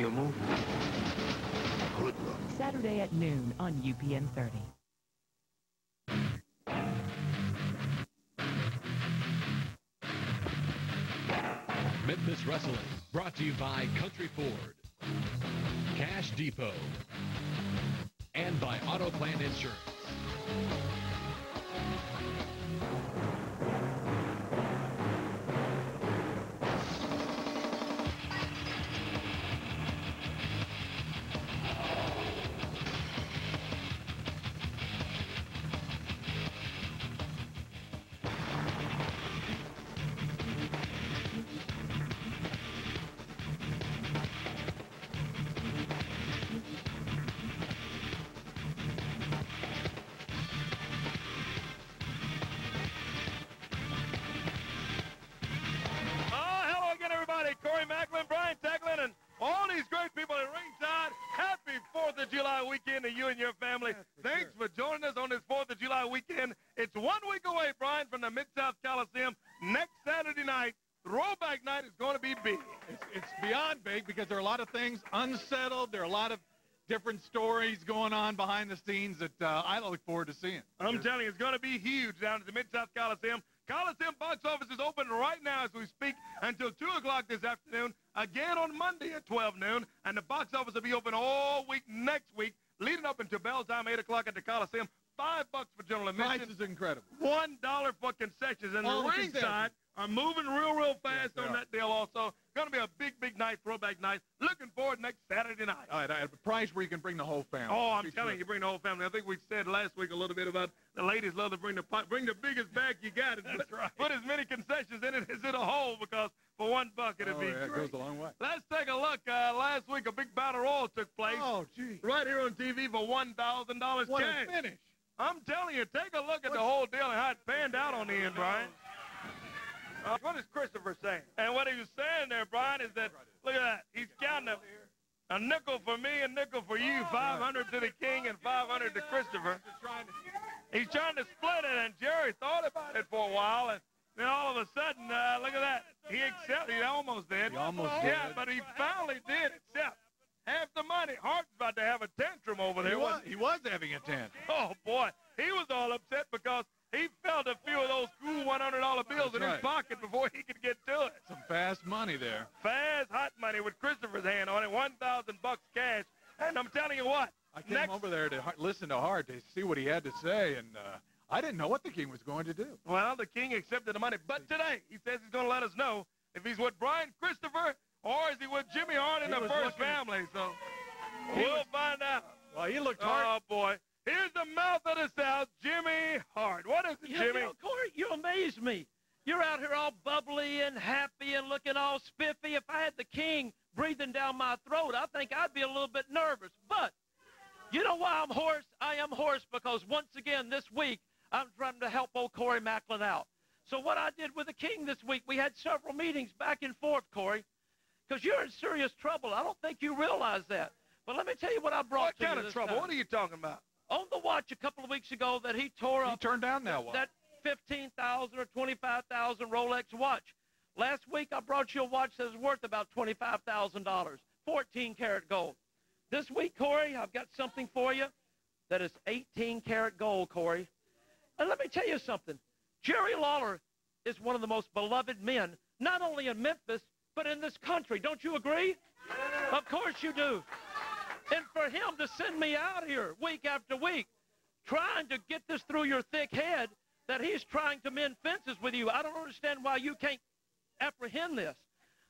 You move. Saturday at noon on UPN 30. Memphis Wrestling, brought to you by Country Ford, Cash Depot, and by Auto Plan Insurance. Corey Macklin, Brian Tecklin, and all these great people at ringside. Happy 4th of July weekend to you and your family. Thanks for joining us on this 4th of July weekend. It's 1 week away, Brian, from the Mid-South Coliseum. Next Saturday night, Throwback Night is going to be big. It's beyond big because there are a lot of things unsettled. There are a lot of different stories going on behind the scenes that I look forward to seeing. I'm telling you, it's going to be huge down at the Mid-South Coliseum. Coliseum box office is open right now as we speak until 2 o'clock this afternoon, again on Monday at 12 noon, and the box office will be open all week next week, leading up until bell time, 8 o'clock at the Coliseum. $5 for general admission. Price is incredible. $1 for concessions. And the ringside are moving real fast on that deal also. Going to be a big night, throwback night. Looking forward next Saturday night. All right, at a price where you can bring the whole family. Oh, I'm telling you, bring the whole family. I think we said last week a little bit about the ladies love to bring the biggest bag you got. That's right. Put as many concessions in it as it'll hold, because for $1 it'll be it great. goes a long way. Let's take a look. Last week, a big battle royal took place. Oh, gee. Right here on TV for $1,000 What cash. a finish. I'm telling you, take a look at the whole deal and how it panned out on the end, Brian. What is Christopher saying? And what he was saying there, Brian, is that, look at that. He's counting a nickel for me, a nickel for you, 500 to the king and 500 to Christopher. He's trying to split it, and Jerry thought about it for a while, and then all of a sudden, look at that. He accepted. He almost did. He almost did. Yeah, but he finally did accept half the money. Hart's about to have a tantrum over there. He was having a tantrum. Oh, boy. He was all upset because he felt a few of those cool $100 bills in his pocket before he could get to it. Some fast money there. Fast, hot money with Christopher's hand on it, $1,000 cash. And I'm telling you what. I came over there to listen to Hart to see what he had to say, and I didn't know what the king was going to do. Well, the king accepted the money. But today, he says he's going to let us know if he's with Brian Christopher or is he with Jimmy Hart in the first family. So we'll find out. Well, he looked hard. Oh, boy. Here's the mouth of the South, Jimmy Hart. What is it, Jimmy? You know, Corey, you amaze me. You're out here all bubbly and happy and looking all spiffy. If I had the king breathing down my throat, I think I'd be a little bit nervous. But you know why I'm hoarse? I am hoarse because once again this week I'm trying to help old Corey Macklin out. So what I did with the king this week, we had several meetings back and forth, Corey, because you're in serious trouble. I don't think you realize that. But let me tell you what I brought to you. What kind of trouble? What are you talking about? On the watch a couple of weeks ago that he tore up. He turned down that watch. That $15,000 or $25,000 Rolex watch. Last week I brought you a watch that was worth about $25,000, 14-karat gold. This week, Corey, I've got something for you that is 18-karat gold, Corey. And let me tell you something. Jerry Lawler is one of the most beloved men, not only in Memphis, but in this country. Don't you agree? Of course you do. And for him to send me out here week after week trying to get this through your thick head that he's trying to mend fences with you, I don't understand why you can't apprehend this.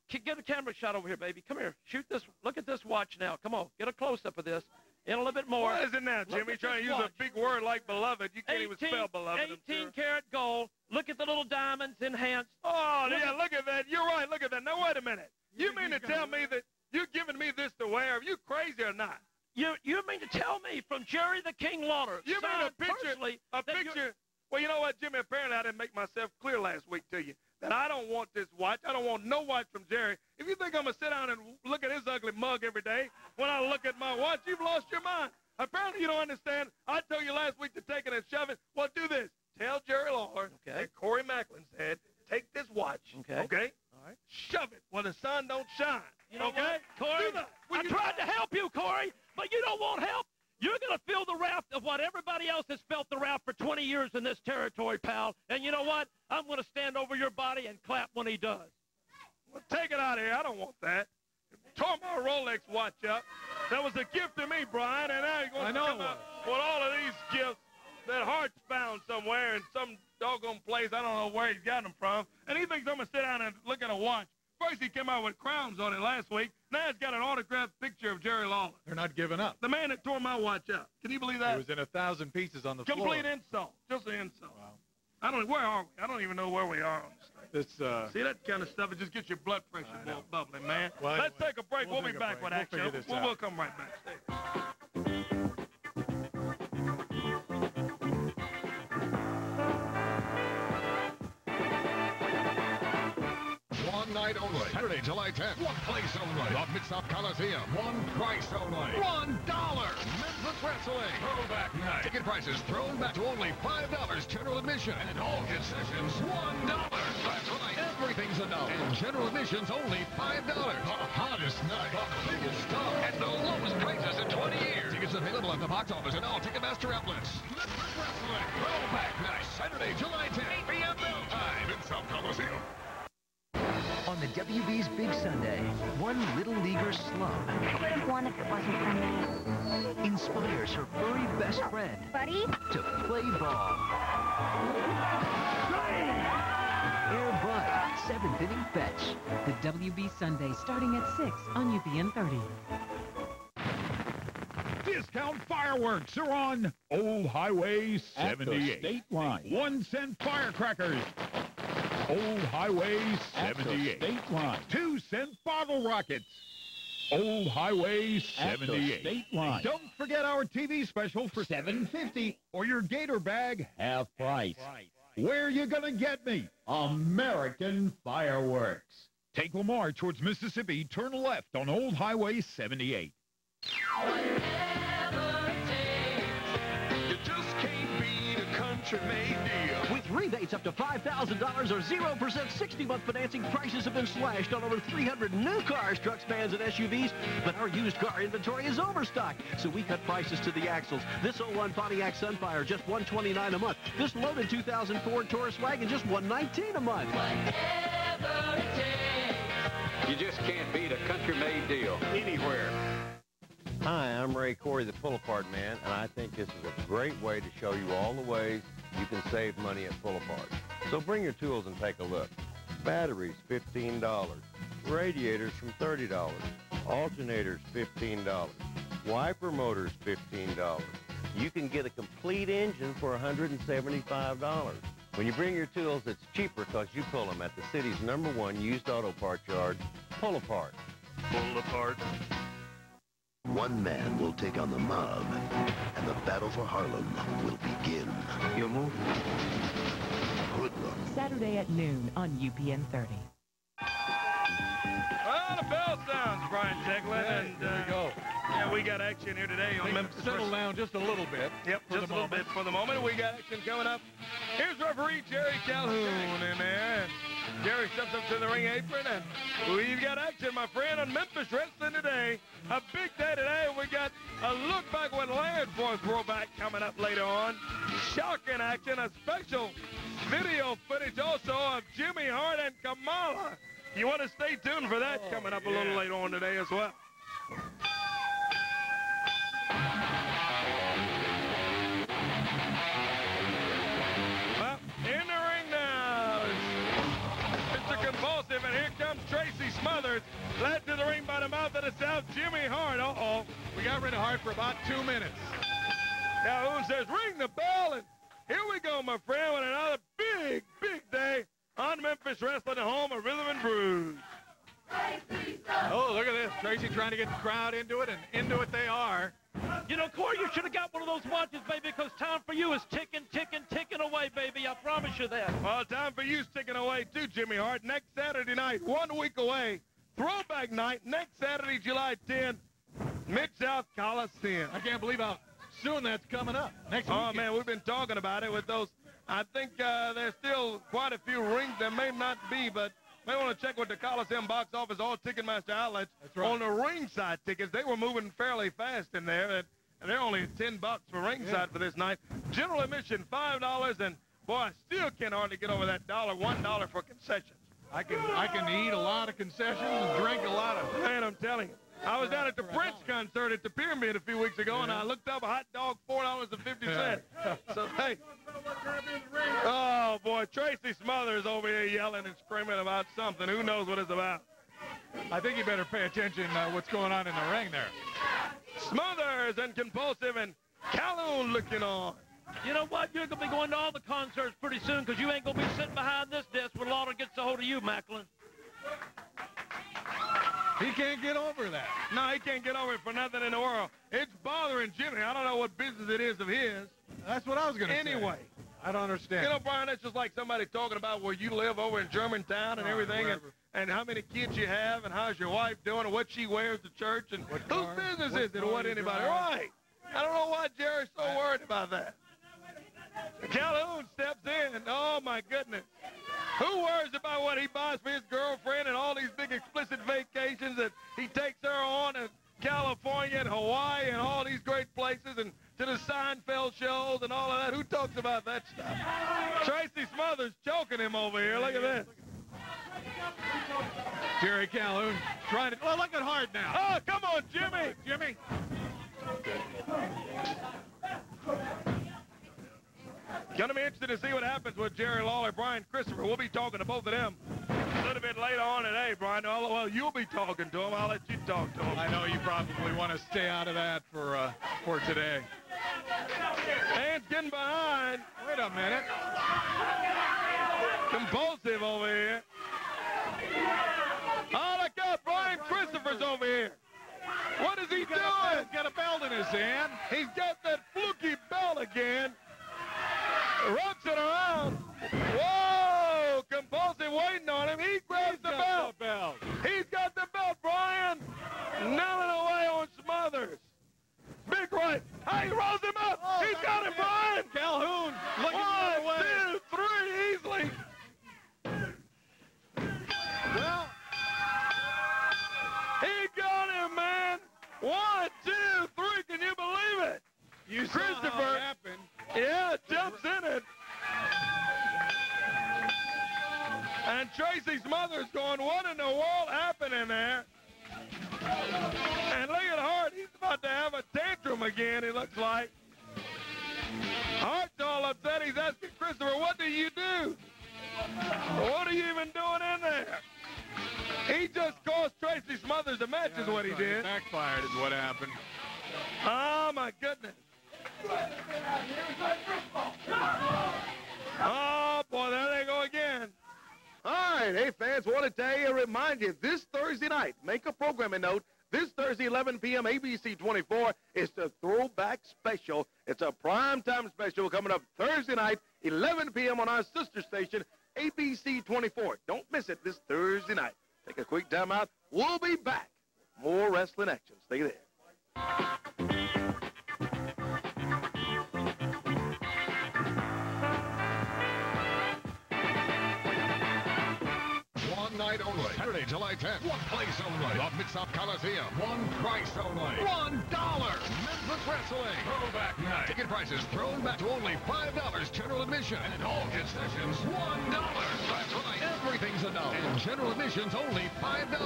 Get a camera shot over here, baby. Come here. Shoot this. Look at this watch now. Come on. Get a close-up of this. In a little bit more. What is it now, Jimmy? Trying to use a big word like beloved. You can't even spell beloved. 18-karat gold. Look at the little diamonds enhanced. Oh, yeah, look at that. You're right. Look at that. Now, wait a minute. You mean to tell me that you're giving me this to wear? Are you crazy or not? You mean to tell me from Jerry the King Lawler? You mean a picture? Well, you know what, Jimmy? Apparently I didn't make myself clear last week to you that I don't want this watch. I don't want no watch from Jerry. If you think I'm going to sit down and look at his ugly mug every day when I look at my watch, you've lost your mind. Apparently you don't understand. I told you last week to take it and shove it. Well, do this. Tell Jerry Lawler that Corey Macklin said, take this watch. Okay? All right. Shove it where the sun don't shine. You know okay? What, Corey? Do that. I you, Corey, but you don't want help. You're going to feel the wrath of what everybody else has felt the wrath for 20 years in this territory, pal. And you know what? I'm going to stand over your body and clap when he does. Well, take it out of here. I don't want that. Tore my Rolex watch up. That was a gift to me, Brian, and now you're going to come out with all of these gifts that Hart's found somewhere in some doggone place. I don't know where he's got them from. And he thinks I'm going to sit down and look at a watch. First he came out with crowns on it last week. Now he's got an autographed picture of Jerry Lawler. They're not giving up. The man that tore my watch up. Can you believe that? It was in 1,000 pieces on the floor. Complete insult. Just an insult. Wow. Where are we? I don't even know where we are on this thing. See, that kind of stuff, it just gets your blood pressure bubbling, man. Well, anyway, let's take a break. We'll be back with action. We'll come right back. One night only. Saturday, July 10th. One place only. The Mid-South Coliseum. One price only. $1. Memphis Wrestling. Throwback night. Ticket prices thrown back to only $5 general admission. And all concessions, $1. That's right. Everything's $1. And general admission's only $5. The hottest night. The biggest stuff. At the lowest prices in 20 years. Tickets available at the box office and all Ticketmaster outlets. Memphis Wrestling. Throwback night. Saturday, July 10th. 8 p.m. Bell time. Mid-South Coliseum. On the WB's Big Sunday, one Little Leaguer slump I would have won if it wasn't for me. inspires her furry best friend Buddy? to play ball. Air Bud, 7th inning fetch. The WB Sunday starting at 6 on UPN 30. Discount fireworks are on Old Highway 78. State line. 1 cent firecrackers. Old Highway 78. State line. 2 cent bottle rockets. Old Highway 78. State line. Don't forget our TV special for $7.50 or your Gator bag Half price. Where you gonna get me? American fireworks. Take Lamar towards Mississippi. Turn left on Old Highway 78. You just can't beat a country-made deal. With rebates up to $5,000 or 0% 60-month financing, prices have been slashed on over 300 new cars, trucks, vans, and SUVs. But our used car inventory is overstocked, so we cut prices to the axles. This 01 Pontiac Sunfire, just $129 a month. This loaded 2000 Ford Taurus wagon, just $119 a month. Whatever it takes. You just can't beat a country-made deal anywhere. Hi, I'm Ray Corey, the Pull Apart Man, and I think this is a great way to show you all the ways you can save money at Pull Apart. So bring your tools and take a look. Batteries, $15. Radiators from $30. Alternators, $15. Wiper motors, $15. You can get a complete engine for $175. When you bring your tools, it's cheaper because you pull them at the city's #1 used auto parts yard, Pull Apart. Pull apart. One man will take on the mob, and the battle for Harlem will begin. You move? Hoodlum. Saturday at noon on UPN 30. Well, the bell sounds, Brian Jeglin, and Here we go. yeah, we got action here today on Memphis. Settle down just a little bit. Yep, just a little bit for the moment. We got action coming up. Here's referee Jerry Calhoun in there. And Jerry steps up to the ring apron, and we've got action, my friend, on Memphis Wrestling today. A big day today. We got a look back with Land for a throwback coming up later on. Shocking action, a special video footage also of Jimmy Hart and Kamala. You want to stay tuned for that coming up a little later on today as well. Well, in the ring now is Mr. Compulsive, and here comes Tracy Smothers, led to the ring by the mouth of the South, Jimmy Hart. Uh-oh. We got rid of Hart for about 2 minutes. Calhoun says, ring the bell, and here we go, my friend, with another big, big day on Memphis Wrestling, the home of Rhythm and Blues. Oh, look at this. Tracy trying to get the crowd into it, and into it they are. You know, Corey, you should have got one of those watches, baby, because time for you is ticking, ticking, ticking away, baby. I promise you that. Well, time for you ticking away, too, Jimmy Hart. Next Saturday night, 1 week away, throwback night, next Saturday, July 10th, Mid-South Coliseum. I can't believe how soon that's coming up. Next week. Oh, man, we've been talking about it with those. I think there's still quite a few rings. There may not be, but May want to check with the Coliseum box office, all Ticketmaster outlets. That's right. On the ringside tickets. They were moving fairly fast in there, and they're only $10 for ringside for this night. General admission, $5, and boy, I still can't hardly get over that $1 for concessions. I can eat a lot of concessions and drink a lot of. Man, I'm telling you. I was down at the Prince concert at the Pyramid a few weeks ago, and I looked up a hot dog, $4.50. So, hey. Oh, boy, Tracy Smothers over here yelling and screaming about something. Who knows what it's about? I think you better pay attention what's going on in the ring there. Smothers and Compulsive and Calhoun looking on. You know what? You're going to be going to all the concerts pretty soon because you ain't going to be sitting behind this desk when Lauder gets a hold of you, Macklin. He can't get over that. No, he can't get over it for nothing in the world. It's bothering Jimmy. I don't know what business it is of his. That's what I was going to say. Anyway. I don't understand. You know, Brian, that's just like somebody talking about where you live over in Germantown and everything, and how many kids you have, and how's your wife doing, and what she wears to church, and whose business is it, or what anybody. Right. I don't know why Jerry's so worried about that. Calhoun steps in, and oh, my goodness. Who worries about what he buys for his girlfriend and all these big explicit vacations that he takes her on in California and Hawaii and all these great places and to the Seinfeld shows and all of that? Who talks about that stuff? Tracy Smothers choking him over here. Look at this. Jerry Calhoun trying to... Well, look at Hart now. Oh, come on, Jimmy. Jimmy. Going to be interested to see what happens with Jerry Lawler, Brian Christopher. We'll be talking to both of them a little bit later on today, Brian. Well, you'll be talking to him. I'll let you talk to him. I know you probably want to stay out of that for today. Hands getting behind. Wait a minute. Compulsive over here. Oh, look out. Brian Christopher's over here. What is he doing? He's got a belt in his hand. He's got that fluky belt again. Rubs it around. Whoa! Compulsive waiting on him. He grabs the belt. He's got the belt, Brian. Nailing away on Smothers. Big right. Hey, he rolls him up. Oh, He's got it, Brian. Calhoun looking the other way. 1, 2, 3, easily. Well, he got him, man. 1, 2, 3. Can you believe it? You Christopher. saw how it happened. Yeah, jumps in it. And Tracy Smothers going, what in the world happened in there? And look at Hart. He's about to have a tantrum again, it looks like. Hart's all upset. He's asking Christopher, what do you do? What are you even doing in there? He just cost Tracy Smothers a match is what he did. It backfired is what happened. Oh, my goodness. Oh, boy, there they go again. All right, hey, fans, want to tell you, remind you, this Thursday night, make a programming note, this Thursday, 11 p.m., ABC 24, is the Throwback Special. It's a primetime special coming up Thursday night, 11 p.m. on our sister station, ABC 24. Don't miss it this Thursday night. Take a quick time out. We'll be back. More wrestling action. Stay there. One night only. Saturday, July 10th. One place only. The Mid-South Coliseum. One price only. $1. Memphis Wrestling. Throwback night. Ticket prices thrown back to only $5 general admission. And all concessions, $1. That's right. Everything's $1. And general admission's only $5. The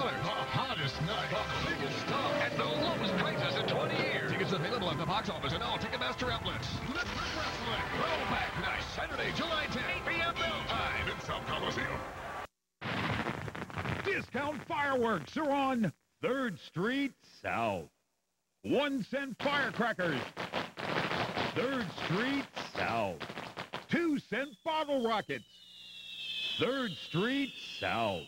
hottest night. The biggest stuff. At the lowest prices in 20 years. Tickets available at the box office and all Ticketmaster outlets. Memphis Wrestling. Throwback night. Saturday, July 10th. 8 p.m. bell time. Mid-South Coliseum. Discount fireworks are on 3rd Street South. 1-cent firecrackers. 3rd Street South. 2-cent bottle rockets. 3rd Street South.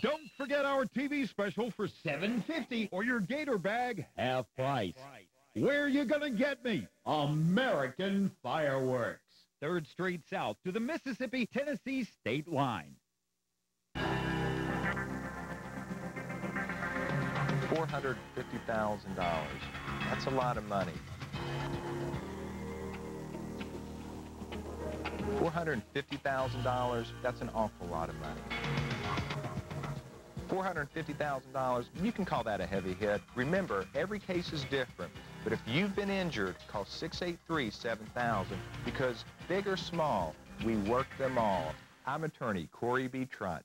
Don't forget our TV special for $7.50 or your Gator bag half price. Where are you gonna get me? American Fireworks. 3rd Street South to the Mississippi-Tennessee state line. $450,000. That's a lot of money. $450,000, that's an awful lot of money. $450,000, you can call that a heavy hit. Remember, every case is different. But if you've been injured, call 683-7000 because big or small, we work them all. I'm attorney Corey B. Trutz.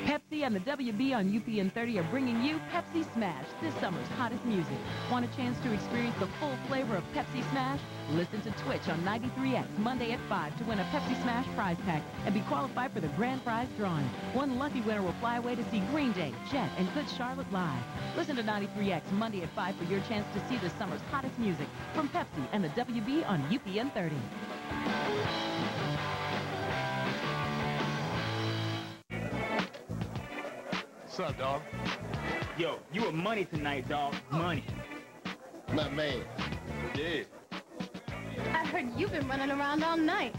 Pepsi and the WB on UPN 30 are bringing you Pepsi Smash, this summer's hottest music. Want a chance to experience the full flavor of Pepsi Smash? Listen to Twitch on 93X Monday at 5 to win a Pepsi Smash prize pack and be qualified for the grand prize drawing. One lucky winner will fly away to see Green Day, Jet, and Good Charlotte live. Listen to 93X Monday at 5 for your chance to see this summer's hottest music from Pepsi and the WB on UPN 30. What's up, dog? Yo, you were money tonight, dog. Money. My man. Yeah. I heard you've been running around all night.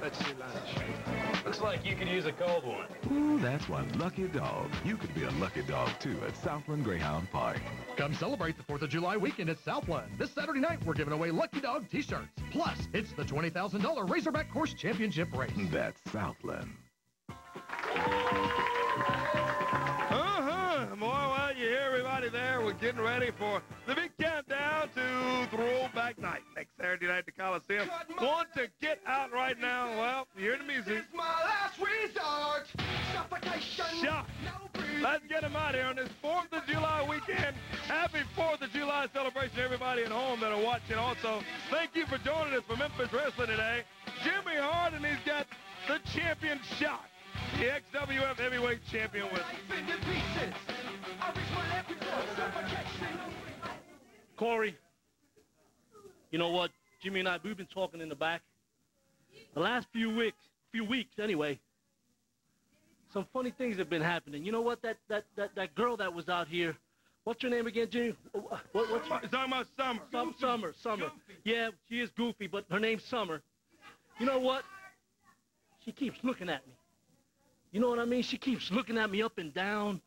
Let's see lunch. Looks like you could use a cold one. Ooh, that's one lucky dog. You could be a lucky dog, too, at Southland Greyhound Park. Come celebrate the 4th of July weekend at Southland. This Saturday night, we're giving away Lucky Dog T-shirts. Plus, it's the $20,000 Razorback Course Championship race. That's Southland. Boy, well, you hear everybody there. We're getting ready for the big countdown to Throwback Night next Saturday night at the Coliseum. Want to get out right now? Well, you hear the music. It's my last resort. Suffocation. Shot. Let's get them out here on this 4th of July weekend. Happy 4th of July celebration to everybody at home that are watching. Also, thank you for joining us for Memphis Wrestling today. Jimmy Hart, and he's got the champion Shot. The XWF heavyweight champion with him. Corey, you know what? Jimmy and I, we've been talking in the back. The last few weeks anyway, some funny things have been happening. You know what? That girl that was out here, what's her name again, Jimmy? What's You're talking about Summer. Summer. Yeah, she is goofy, but her name's Summer. You know what? She keeps looking at me. You know what I mean? She keeps looking at me up and down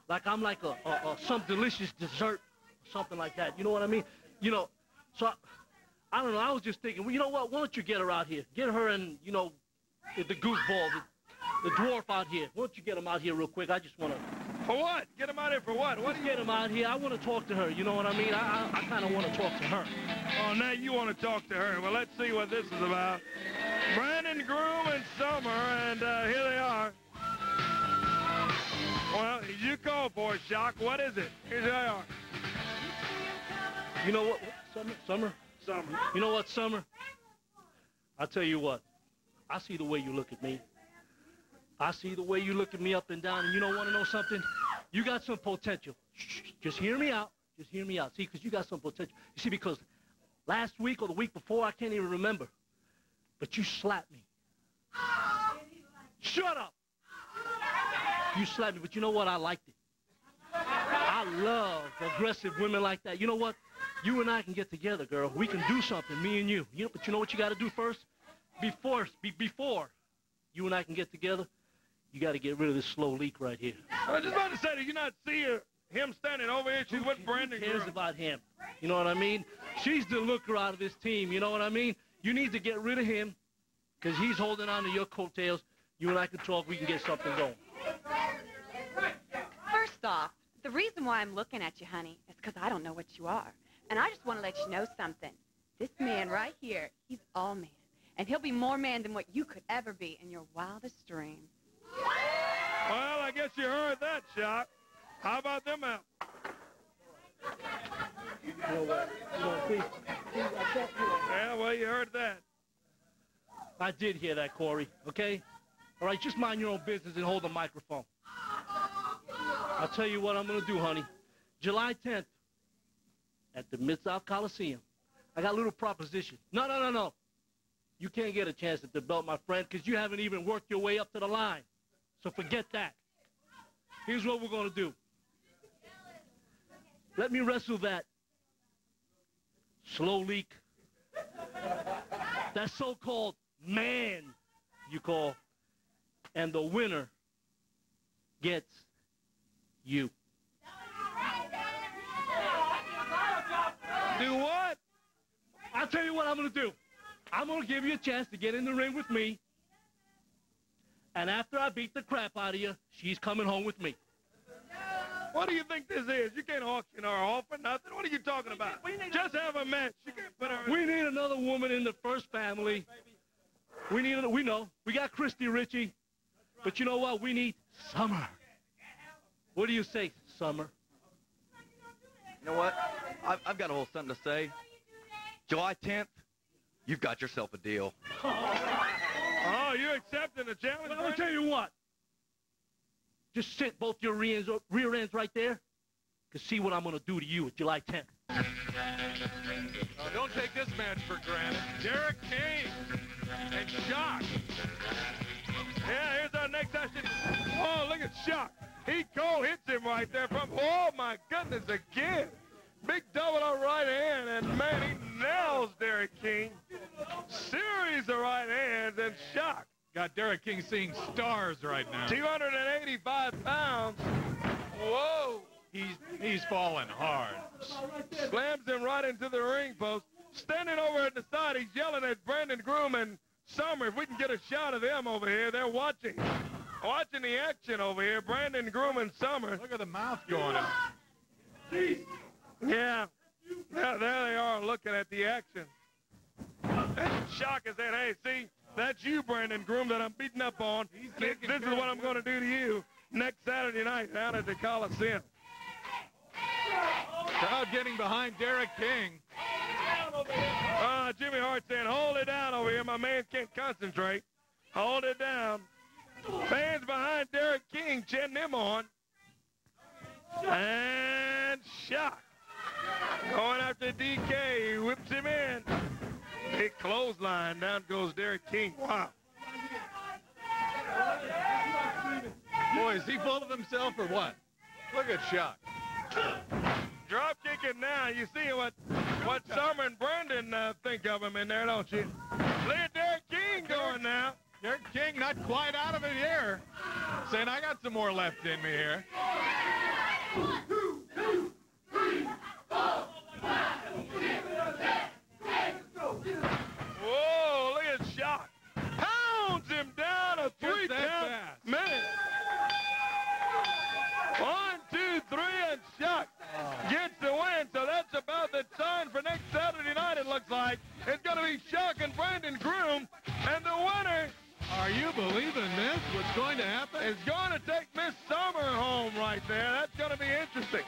like I'm like some delicious dessert or something like that. You know what I mean? You know, so I don't know. I was just thinking, well, you know what? Why don't you get her out here? Get her and, you know, the goofball, the dwarf out here. Why don't you get him out here real quick? I just want to. For what? Get him out here for what? What do you get him out here? I want to talk to her. You know what I mean? I kind of want to talk to her. Oh, now you want to talk to her. Well, let's see what this is about. Brandon Groom and Summer, and here they are. Well, you called for it, Shock. What is it? Here they are. You know what? Summer? You know what, Summer? I'll tell you what. I see the way you look at me. I see the way you look at me up and down, and you don't want to know something? You got some potential. Shh, just hear me out. Just hear me out. See, because you got some potential. You see, because last week or the week before, I can't even remember, but you slapped me. Shut up. You slapped me, but you know what? I liked it. I love aggressive women like that. You know what? You and I can get together, girl. We can do something, me and you. But you know what you got to do first? Before you and I can get together, you got to get rid of this slow leak right here. I was just about to say, did you not see him standing over here? She's with Brandon Groom. Who cares about him? You know what I mean? She's the looker out of this team. You know what I mean? You need to get rid of him because he's holding on to your coattails. You and I can talk. We can get something going. First off, the reason why I'm looking at you, honey, is because I don't know what you are. And I just want to let you know something. This man right here, he's all man. And he'll be more man than what you could ever be in your wildest dreams. Well, I guess you heard that, Shock. How about them out? You know what? Yeah, well, you heard that. I did hear that, Corey, okay? All right, just mind your own business and hold the microphone. I'll tell you what I'm going to do, honey. July 10th at the Mid-South Coliseum. I got a little proposition. No. You can't get a chance at the belt, my friend, because you haven't even worked your way up to the line. So forget that. Here's what we're going to do. Let me wrestle that slow leak, that so-called man you call, and the winner gets you. Do what? I'll tell you what I'm going to do. I'm going to give you a chance to get in the ring with me. And after I beat the crap out of you, she's coming home with me. What do you think this is? You can't auction her off or nothing. What are you talking about? Just have a match. You can't put her in. We need another woman in the first family. We know. We got Christy Ritchie. But you know what? We need Summer. What do you say, Summer? You know what? I've got a little something to say. July 10th, you've got yourself a deal. Oh, you accepting the challenge? Well, I'll tell you what. Just sit both your rear ends right there. Cause see what I'm going to do to you at July 10th. Don't take this match for granted. Derek King and Shock. Yeah, here's our next action. Oh, look at Shock. He hits him right there from, oh my goodness, again. Big double up right hand, and man, he nails Derek King. Series of right hands, and Shock. Got Derek King seeing stars right now. 285 pounds. Whoa. He's falling hard. Slams him right into the ring post. Standing over at the side, he's yelling at Brandon Groom and Summer. If we can get a shot of them over here, they're watching the action over here. Brandon Groom and Summer. Look at the mouth going up. Yeah, there they are looking at the action. And Shock is saying, hey, see, that's you, Brandon Groom, that I'm beating up on. This is what I'm going to do to you next Saturday night down at the Coliseum. Crowd getting behind Derek King. Jimmy Hart saying, hold it down over here. My man can't concentrate. Hold it down. Fans behind Derek King cheering him on. And Shock. Going after DK. He whips him in. Big clothesline. Down goes Derek King. Wow. Boy, is he full of himself or what? Look at Shock. Drop kicking now. You see what Summer and Brandon think of him in there, don't you? Look at Derek King going now. Derek King not quite out of it here. Saying, I got some more left in me here. 1, 2, 3, 4, 5, 6, 7, 8, go. Whoa, look at Shock. Pounds him down a 3-count minute. 1, 2, 3, and Shock gets the win. So that's about the sign for next Saturday night, it looks like. It's going to be Shock and Brandon Groom. And the winner... Are you believing this? What's going to happen? It's going to take Miss Summer home right there. That's going to be interesting.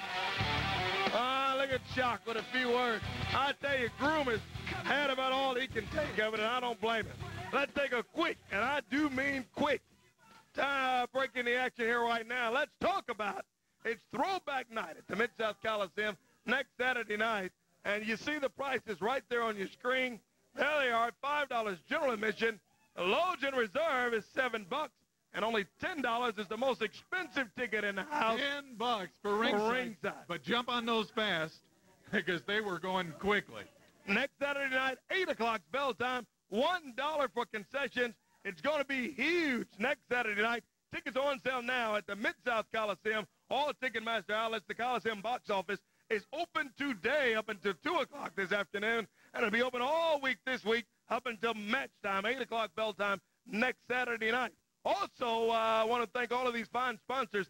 Look at Shock with a few words. I tell you, Groom has had about all he can take of it, and I don't blame him. Let's take a quick, and I do mean quick, breaking the action here right now. Let's talk about it's Throwback Night at the Mid-South Coliseum next Saturday night. And you see the prices right there on your screen. There they are, $5 general admission. The Lodge and Reserve is $7, and only $10 is the most expensive ticket in the house. $10 for ringside. But jump on those fast because they were going quickly. Next Saturday night, 8 o'clock bell time, $1 for concessions. It's going to be huge next Saturday night. Tickets are on sale now at the Mid-South Coliseum. All Ticketmaster outlets, the Coliseum box office is open today up until 2 o'clock this afternoon, and it'll be open all week this week up until match time, 8 o'clock bell time next Saturday night. Also, I want to thank all of these fine sponsors.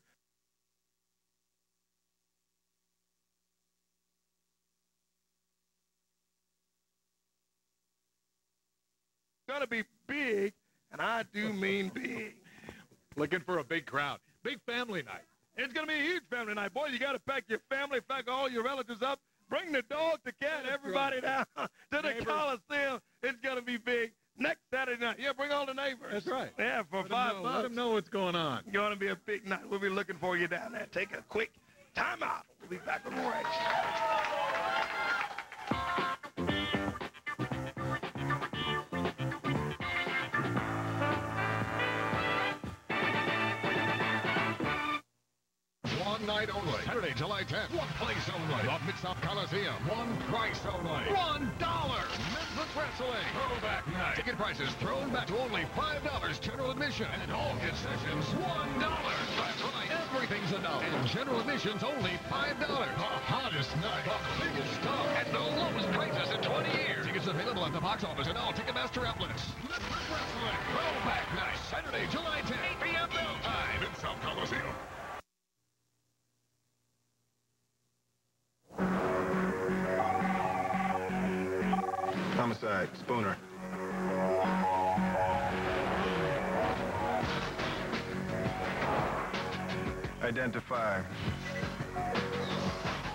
It's going to be big, and I do mean big. Looking for a big crowd. Big family night. It's going to be a huge family night. Boy, you got to pack your family, pack all your relatives up. Bring the dog, the cat, everybody down to the Coliseum. It's going to be big next Saturday night. Yeah, bring all the neighbors. That's right. Yeah, for $5. Let them know what's going on. It's going to be a big night. We'll be looking for you down there. Take a quick timeout. We'll be back with more action. One night only. Saturday, July 10th. One place only. The Mid-South Coliseum. One price only. $1. Memphis Wrestling. Throwback Night. Ticket prices thrown back to only $5 general admission. And all concessions $1. That's right. Everything Everything's $1. And general admission's only $5. The hottest night. The biggest stuff. At the lowest prices in 20 years. Tickets available at the box office and all Ticketmaster outlets. Memphis Wrestling. Throwback Night. Saturday, July 10th. 8 p.m. Bell time in South Coliseum. Homicide, Spooner. Identify.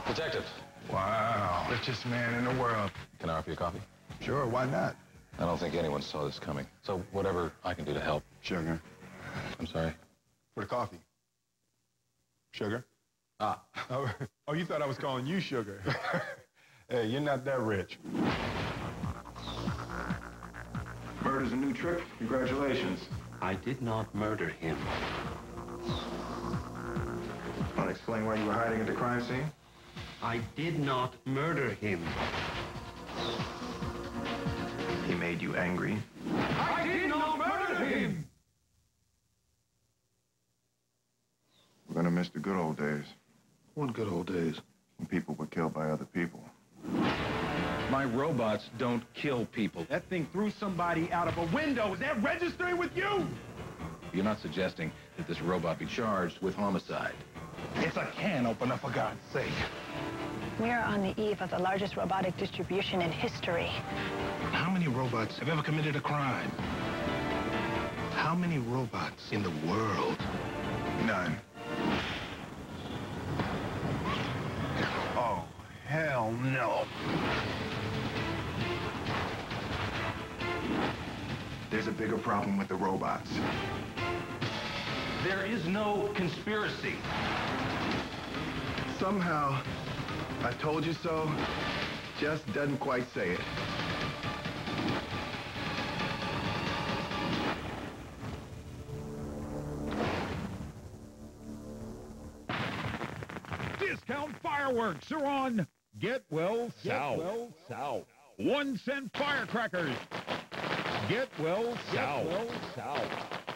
Detective. Wow, richest man in the world. Can I offer you a coffee? Sure, why not? I don't think anyone saw this coming. So whatever I can do to help. Sugar. I'm sorry? For the coffee. Sugar? Ah. Oh, you thought I was calling you Sugar. Hey, you're not that rich. Murder's a new trick. Congratulations. I did not murder him. Want to explain why you were hiding at the crime scene? I did not murder him. He made you angry. I did not murder him! We're gonna miss the good old days. What good old days? When people were killed by other people. My robots don't kill people. That thing threw somebody out of a window. Is that registering with you? You're not suggesting that this robot be charged with homicide. It's a can opener, for God's sake. We're on the eve of the largest robotic distribution in history. How many robots have ever committed a crime? How many robots in the world? None. Oh, hell no. There's a bigger problem with the robots. There is no conspiracy. Somehow, I told you so just doesn't quite say it. Discount fireworks are on Get Well South. 1 cent firecrackers. Get Well South.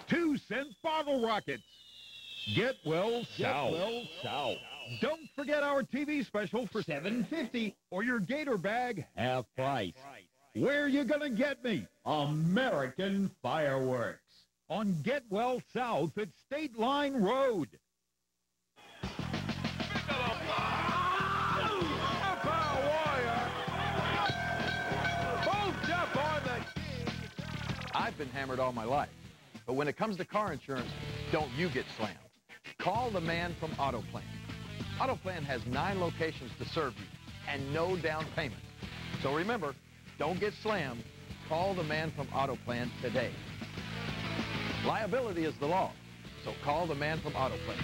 2 cent bottle rockets. Get Well South. Don't forget our TV special for $7.50 or your Gator bag half price. Where you gonna get me? American Fireworks on Get Well South at State Line Road. I've been hammered all my life, but when it comes to car insurance, don't you get slammed. Call the man from AutoPlan. AutoPlan has 9 locations to serve you and no down payment. So remember, don't get slammed. Call the man from AutoPlan today. Liability is the law, so call the man from AutoPlan.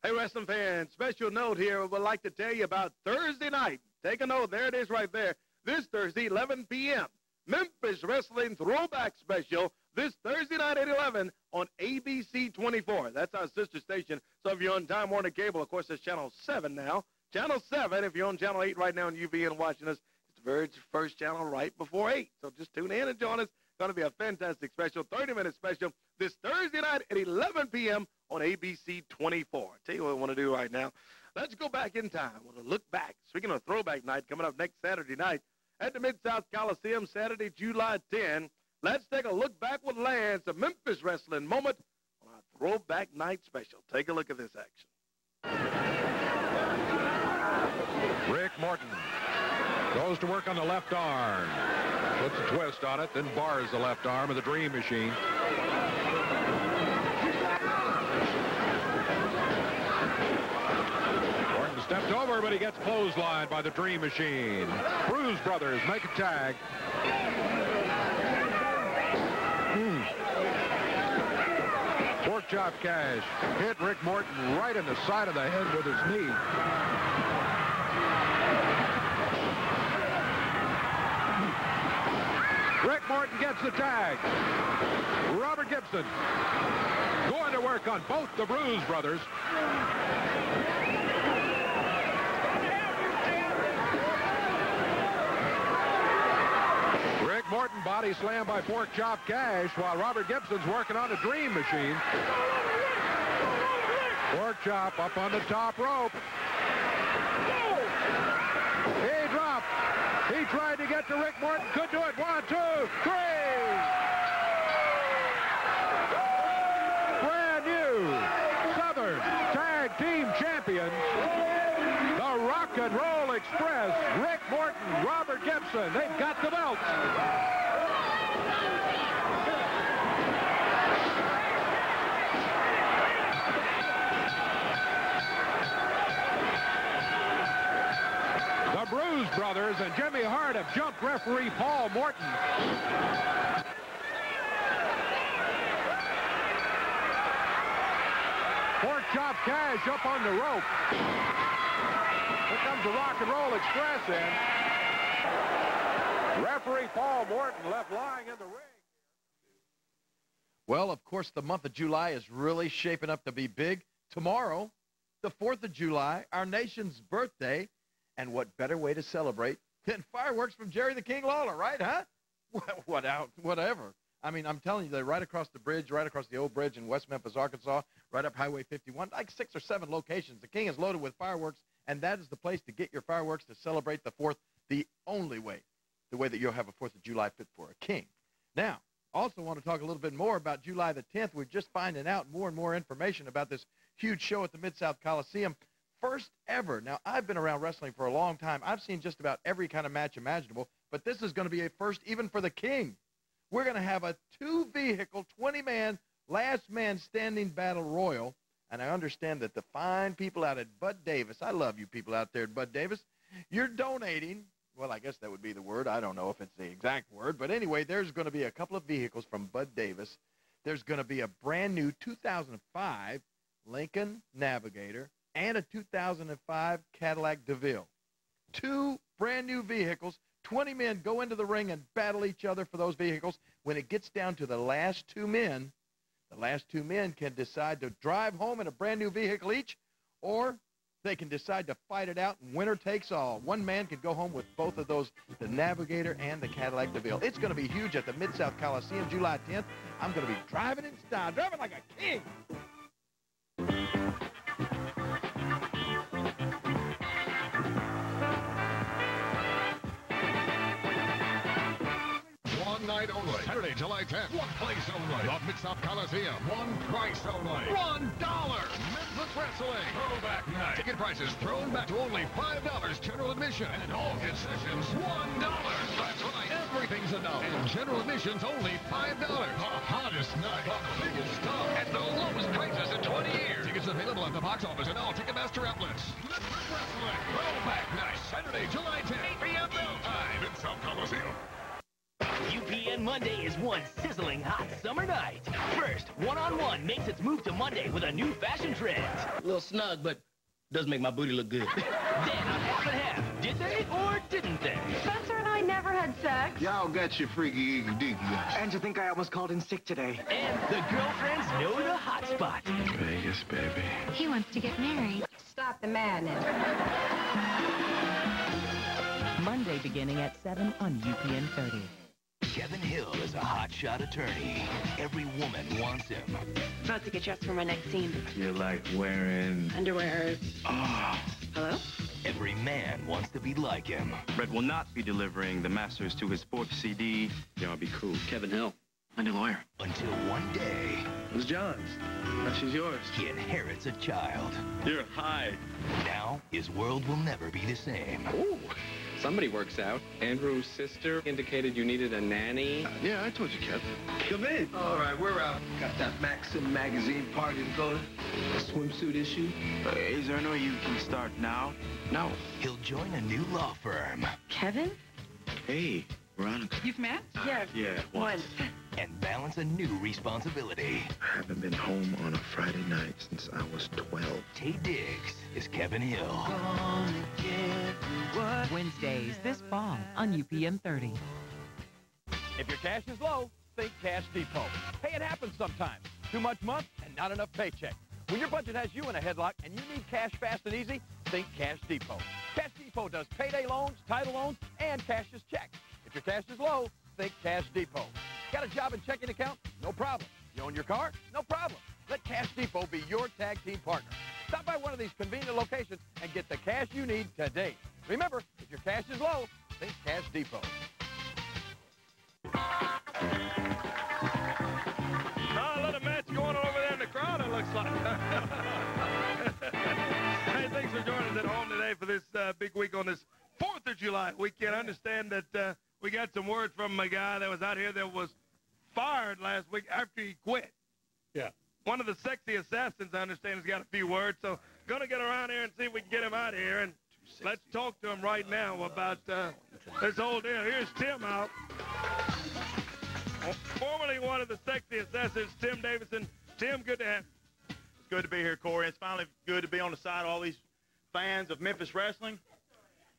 Hey, wrestling fans, special note here. We'd like to tell you about Thursday night. Take a note. There it is right there. This Thursday, 11 p.m. Memphis Wrestling Throwback Special this Thursday night at 11 on ABC 24. That's our sister station. So if you're on Time Warner Cable, of course, it's Channel 7 now. Channel 7, if you're on Channel 8 right now on UVN watching us, it's the very first channel right before 8. So just tune in and join us. It's going to be a fantastic special, 30-minute special this Thursday night at 11 p.m. on ABC 24. Tell you what I want to do right now. Let's go back in time. I want to look back. Speaking of throwback night coming up next Saturday night at the Mid-South Coliseum, Saturday, July 10. Let's take a look back with Lance, a Memphis Wrestling moment on our Throwback Night special. Take a look at this action. Rick Morton goes to work on the left arm. Puts a twist on it, then bars the left arm of the Dream Machine. Morton stepped over, but he gets clotheslined by the Dream Machine. Bruise Brothers make a tag. Pork chop cash hit Rick Morton right in the side of the head with his knee. Rick Morton gets the tag. Robert Gibson going to work on both the Bruise Brothers. Morton body slam by Pork Chop Cash while Robert Gibson's working on a Dream Machine. Pork Chop up on the top rope. He dropped. He tried to get to Rick Morton. Could do it. 1, 2, 3. Brand new Southern Tag Team Champions, the Rock and Roll Express, Rick Morton, Robert Gibson. They've got the belts. The Bruise Brothers and Jimmy Hart have jumped referee Paul Morton. Pork Chop Cash up on the rope. Here comes the Rock and Roll Express in. Referee Paul Morton left lying in the ring. Well, of course, the month of July is really shaping up to be big. Tomorrow, the 4th of July, our nation's birthday. And what better way to celebrate than fireworks from Jerry the King Lawler, right, huh? Whatever. I mean, I'm telling you, they're right across the bridge, right across the old bridge in West Memphis, Arkansas, right up Highway 51, like 6 or 7 locations. The King is loaded with fireworks, and that is the place to get your fireworks to celebrate the 4th, the only way, the way that you'll have a 4th of July fit for a king. Now, also want to talk a little bit more about July the 10th. We're just finding out more and more information about this huge show at the Mid-South Coliseum. First ever. Now, I've been around wrestling for a long time. I've seen just about every kind of match imaginable, but this is going to be a first even for the King. We're going to have a 2-vehicle, 20-man, last man standing battle royal, and I understand that the fine people out at Bud Davis, I love you people out there at Bud Davis, you're donating, well, I guess that would be the word. I don't know if it's the exact word, but anyway, there's going to be a couple of vehicles from Bud Davis. There's going to be a brand new 2005 Lincoln Navigator and a 2005 Cadillac DeVille. 2 brand new vehicles. 20 men go into the ring and battle each other for those vehicles. When it gets down to the last 2 men, the last 2 men can decide to drive home in a brand new vehicle each, or they can decide to fight it out and winner takes all. One man can go home with both of those, the Navigator and the Cadillac DeVille. It's going to be huge at the Mid-South Coliseum, July 10th. I'm going to be driving in style, driving like a king. One night only. Saturday, July 10th. One place only. The Mid-South Coliseum. One price only. $1. Memphis Wrestling. Throwback night. Ticket prices thrown back to only $5. General admission. And all concessions, $1. That's right. Everything's $1. And general admission's only $5. The hottest night. The biggest stuff. At the lowest prices in 20 years. Tickets available at the box office and all Ticketmaster outlets. Memphis Wrestling. Throwback night. Saturday, July 10th. 8 p.m. bell time. Mid-South Coliseum. UPN Monday is one sizzling hot summer night. First, One-on-One makes its move to Monday with a new fashion trend. A little snug, but does make my booty look good. Then on Half and Half, did they or didn't they? Spencer and I never had sex. Y'all got your freaky deaky. And you think I almost called in sick today? And the girlfriends know the hot spot. Vegas, baby. He wants to get married. Stop the madness. Monday beginning at 7 on UPN 30. Kevin Hill is a hotshot attorney. Every woman wants him. About to get dressed for my next scene. You're like wearing Underwear. Hello? Every man wants to be like him. Brett will not be delivering the masters to his 4th CD. Y'all be cool. Kevin Hill, my new lawyer. Until one day, It was John's. Now she's yours. he inherits a child. You're high. Now, his world will never be the same. Ooh. Somebody works out. Andrew's sister indicated you needed a nanny. Yeah, I told you, Kev. Come in. All right, we're out. Got that Maxim magazine party to go to. A swimsuit issue. Is there no way you can start now? No. He'll join a new law firm. Kevin? Hey, Veronica. You've met? Yes. Yeah, Once. And balance a new responsibility. I haven't been home on a Friday night since I was 12. Tay Diggs is Kevin Hill. Wednesdays this fall on UPN 30. If your cash is low, think Cash Depot. Hey, it happens sometimes. Too much month and not enough paycheck. When your budget has you in a headlock and you need cash fast and easy, think Cash Depot. Cash Depot does payday loans, title loans, and cashier's checks. If your cash is low, think Cash Depot. Got a job and checking account? No problem. You own your car? No problem. Let Cash Depot be your tag team partner. Stop by one of these convenient locations and get the cash you need today. Remember, if your cash is low, think Cash Depot. Oh, a lot of match going on over there in the crowd, it looks like. Hey, thanks for joining us at home today for this big week on this 4th of July weekend. I understand that we got some word from a guy that was out here that was fired last week after he quit. Yeah. One of the sexy assassins, I understand, has got a few words. So going to get around here and see if we can get him out of here. And let's talk to him right now about this whole deal. Here's Tim out. Formerly one of the sexy assassins, Tim Davidson. Tim, good to have you. It's good to be here, Corey. It's finally good to be on the side of all these fans of Memphis Wrestling.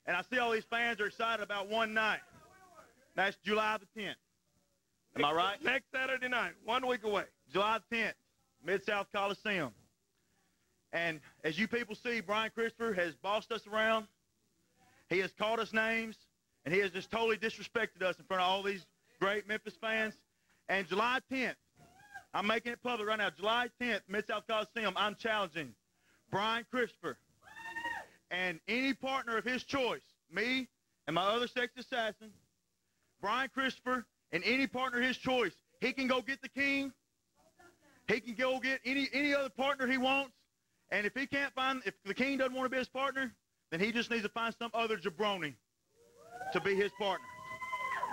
And I see all these fans are excited about one night. That's July the 10th. Am I right? Next Saturday night, 1 week away. July the 10th, Mid-South Coliseum. And as you people see, Brian Christopher has bossed us around. He has called us names, and he has just totally disrespected us in front of all these great Memphis fans. And July 10th, I'm making it public right now, July 10th, Mid-South Coliseum, I'm challenging Brian Christopher and any partner of his choice, me and my other sexy assassin, Brian Christopher, and any partner of his choice. He can go get the king. He can go get any other partner he wants. And if he can't find, if the king doesn't want to be his partner, then he just needs to find some other jabroni to be his partner.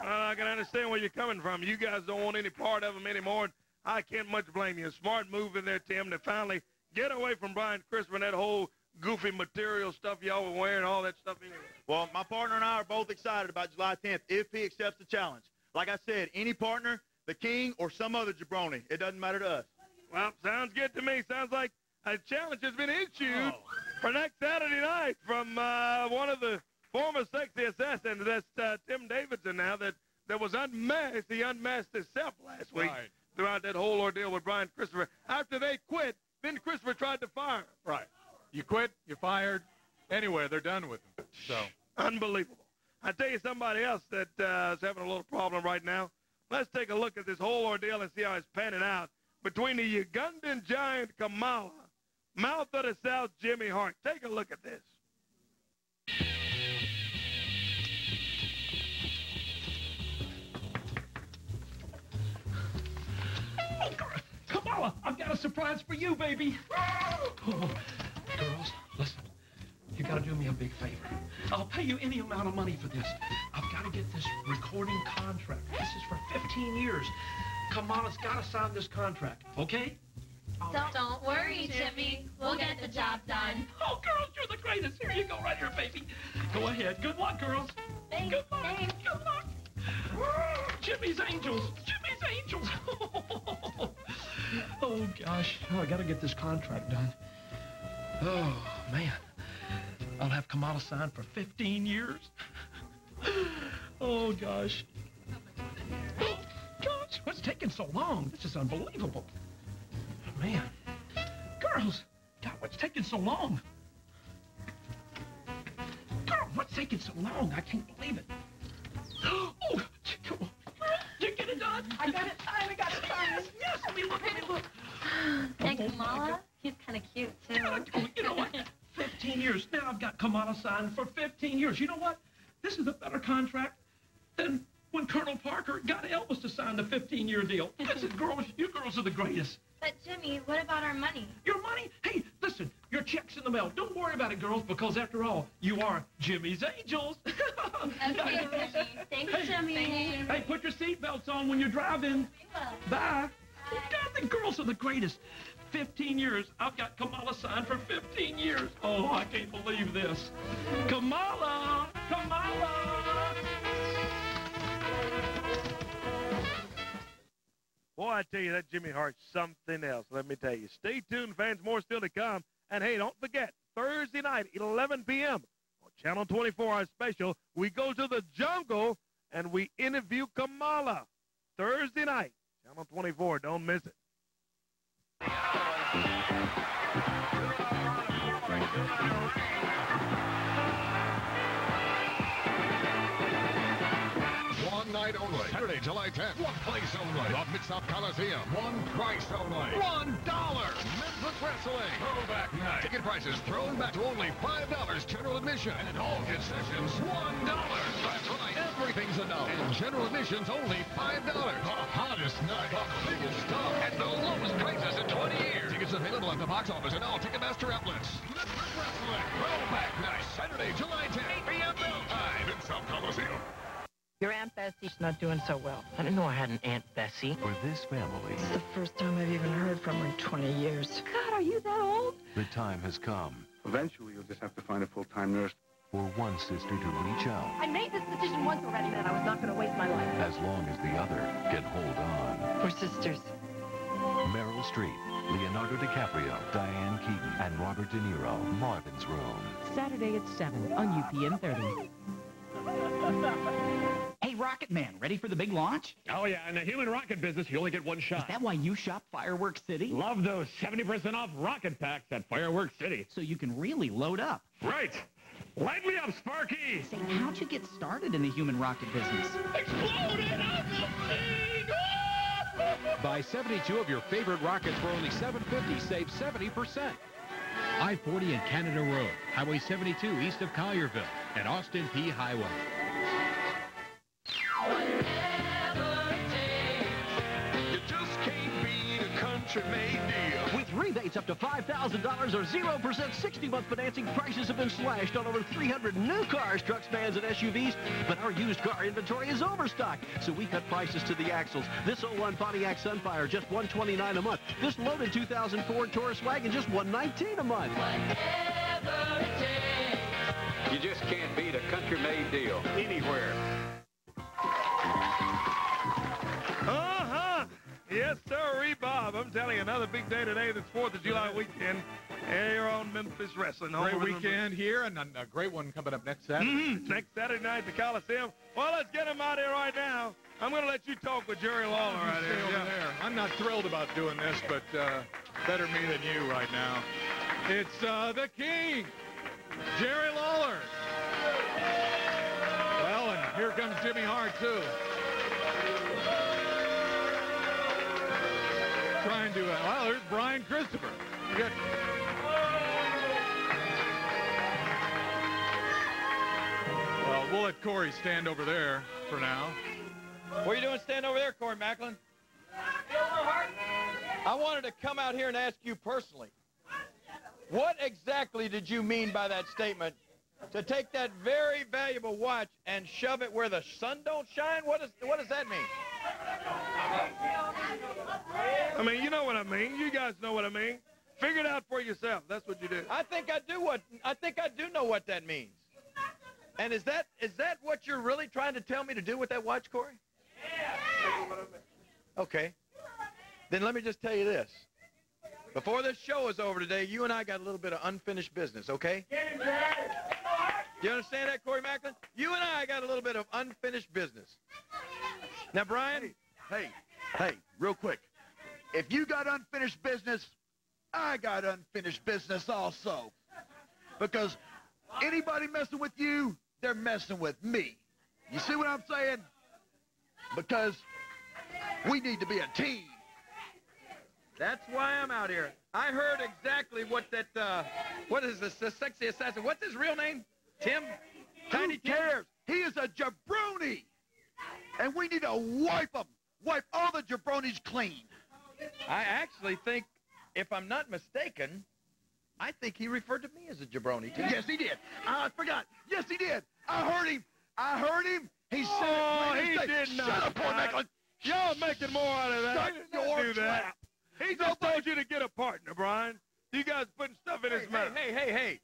I can understand where you're coming from. You guys don't want any part of him anymore. I can't much blame you. Smart move in there, Tim, to finally get away from Brian Christopher and that whole goofy material stuff y'all were wearing, all that stuff anyway. Well, my partner and I are both excited about July 10th if he accepts the challenge. Like I said, any partner, the king, or some other jabroni. It doesn't matter to us. Well, sounds good to me. Sounds like a challenge has been issued for next Saturday night from one of the former sexy assassins. That's Tim Davidson now that was unmasked. He unmasked himself last week throughout that whole ordeal with Brian Christopher. After they quit, then Christopher tried to fire him. Right. You quit, you're fired. Anyway, they're done with him. So unbelievable. I tell you somebody else that is having a little problem right now. Let's take a look at this whole ordeal and see how it's panning out between the Ugandan giant Kamala, mouth of the South Jimmy Hart. Take a look at this. Kamala, I've got a surprise for you, baby. Girls, listen. You got to do me a big favor. I'll pay you any amount of money for this. I've got to get this recording contract. This is for 15 years. Kamala's got to sign this contract, okay? Don't worry, Jimmy. We'll get the job done. Oh, girls, you're the greatest. Here you go, right here, baby. Go ahead. Good luck, girls. Thanks. Good luck. Thanks. Good luck. Jimmy's Angels. Jimmy's Angels. Oh, gosh. Oh, I got to get this contract done. Oh, man. I'll have Kamala sign for 15 years. Oh, gosh. Oh, gosh, what's taking so long? This is unbelievable. Man. Girls, God, what's taking so long? Girl, what's taking so long? I can't believe it. Oh, come on. Did you get it done? I got it signed. I got it signed. Yes, let me look. And Kamala, he's kind of cute, too. You know what? 15 years. Now I've got Kamala signed for 15 years. You know what? This is a better contract than when Colonel Parker got Elvis to sign the 15-year deal. Listen, girls, you girls are the greatest. But, Jimmy, what about our money? Your money? Hey, listen, your check's in the mail. Don't worry about it, girls, because after all, you are Jimmy's Angels. Okay, Jimmy. Thanks, Jimmy. Hey, put your seatbelts on when you're driving. Bye. God, the girls are the greatest. 15 years. I've got Kamala signed for 15 years. Oh, I can't believe this. Kamala! Kamala! Boy, I tell you, that Jimmy Hart's something else, let me tell you. Stay tuned, fans. More still to come. And, hey, don't forget, Thursday night, 11 p.m. on Channel 24, our special, we go to the jungle and we interview Kamala. Thursday night, Channel 24. Don't miss it. One night night only. Saturday, July 10th. One place only. The Mid-South Coliseum. One price only. $1. Memphis Wrestling. Throwback night. Ticket prices thrown back to only $5 general admission. And all concessions, $1. That's right. Everything's a dollar. And general admission's only $5. The hottest night. The biggest stuff. At the lowest prices in 20 years. Tickets available at the box office and all Ticketmaster outlets. Memphis Wrestling. Throwback night. Saturday, July 10th. 8 p.m. bell time. Mid-South Coliseum. Your Aunt Bessie's not doing so well. I didn't know I had an Aunt Bessie. For this family, It's the first time I've even heard from her in 20 years. God, are you that old? the time has come Eventually, you'll just have to find a full-time nurse. for one sister to reach out I made this decision once already that I was not going to waste my life. as long as the other can hold on. We're sisters. Meryl Streep, Leonardo DiCaprio, Diane Keaton, and Robert De Niro, Marvin's Room. Saturday at 7 on UPN 30. Hey, Rocket Man, ready for the big launch? Oh, yeah. In the human rocket business, you only get one shot. Is that why you shop Fireworks City? Love those 70% off rocket packs at Fireworks City. So you can really load up. Right. Light me up, Sparky. Say, how'd you get started in the human rocket business? Exploded on the scene. Buy 72 of your favorite rockets for only $7.50. Save 70%. I-40 and Canada Road, Highway 72 east of Collierville, and Austin P. Highway. You just can't beat a country-made deal. With rebates up to $5,000 or 0% 60-month financing, prices have been slashed on over 300 new cars, trucks, vans, and SUVs. But our used car inventory is overstocked, so we cut prices to the axles. This 01 Pontiac Sunfire, just $129 a month. This loaded 2000 Ford Taurus wagon, just $119 a month. You just can't beat a country-made deal anywhere. Yes, sir, Bob. I'm telling you, another big day today, this 4th of July weekend, here on Memphis Wrestling. Great weekend here, and a great one coming up next Saturday. Next Saturday night at the Coliseum. Well, let's get him out here right now. I'm going to let you talk with Jerry Lawler right here. Over there. I'm not thrilled about doing this, but better me than you right now. It's the King, Jerry Lawler. Well, and here comes Jimmy Hart, too. Trying to, well, there's Brian Christopher. Well, we'll let Corey stand over there for now. What are you doing standing over there, Corey Macklin? I wanted to come out here and ask you personally, what exactly did you mean by that statement, to take that very valuable watch and shove it where the sun don't shine? What does that mean? I mean, you know what I mean. You guys know what I mean. Figure it out for yourself. That's what you do. I think I do know what that means. And is that what you're really trying to tell me to do with that watch, Corey? Yeah. Okay. Then let me just tell you this. Before this show is over today, you and I got a little bit of unfinished business, okay? You understand that, Corey Macklin? You and I got a little bit of unfinished business. Now, Brian. Hey, real quick. If you got unfinished business, I got unfinished business also. Because anybody messing with you, they're messing with me. You see what I'm saying? Because we need to be a team. That's why I'm out here. I heard exactly what that, what is this, the sexy assassin? What's his real name? Tim? Tiny cares. He is a jabroni. And we need to wipe him. Wipe all the jabronis clean. I actually think, if I'm not mistaken, I think he referred to me as a jabroni, too. Yes, he did. I forgot. Yes, he did. I heard him. He said it. He did not. Shut up, Corey Macklin. Y'all making more out of that. Shut He did not do that. He just told you to get a partner, Brian. You guys putting stuff in his mouth. Hey.